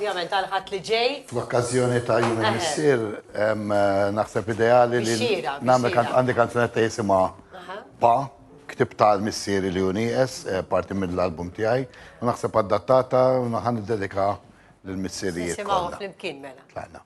ovvjament għal ħadd li ġej. Fl-okkażjoni ta' jum il-missier, naħseb ideali li nagħmel għandi kanzunetta jisimha Pa, ktib tal-missieri li unies, parti mill-album tiegħi, u naħseb adattata u ħan dedika lill-missierijiet. Nisimgħu flimkien mela. Tlaqna.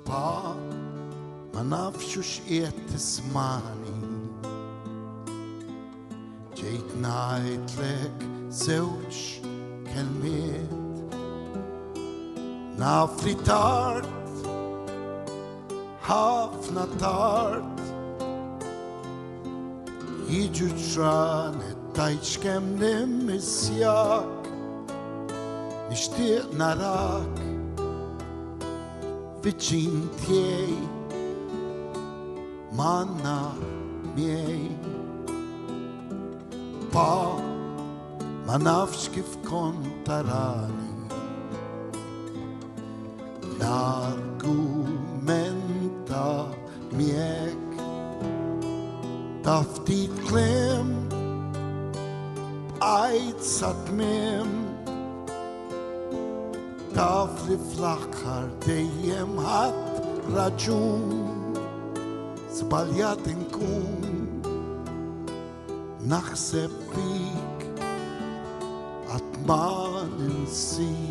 Pa, ma nafxu x'qiegħed tismani. Ġejt ngħidlek żewġ kelmiet. Naf li tard, ħafna tard. Jiġu ġranet tajt x'kemm nimmissjak. Nixtieq narak viċin tiegħi manna miegħi. Pa, ma nafx kif kont tarani. Nargumenta miegħek ta' ftit kliem b'għajt sa tmiem. Taf li fl-aħħar dejjem ħadd raġun, żbaljat inkun, naħseb bik qatt ma ninsik.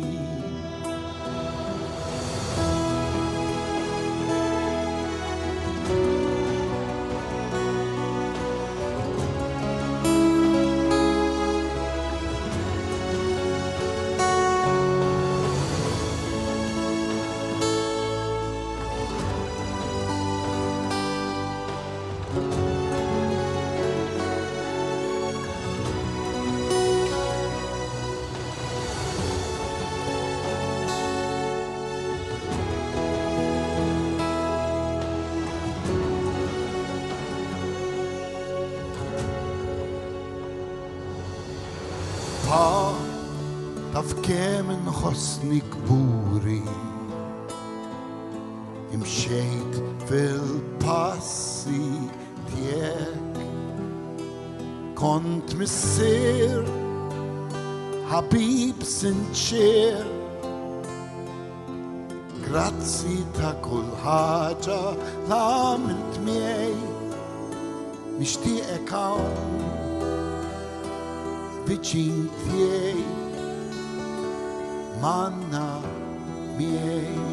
Pa, taf kemm inħossni kburi. Imxejt fil-passi tiegħek. Kont missier, ħabib sinċer. Grazzi ta' kull ħaġa l-għamilt miegħi. Nixtieqek hawn viċin tiegħi manna miegħi.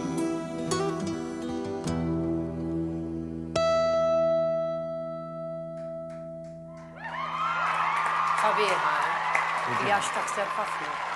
Sabiħa, jax taħseb ħafna.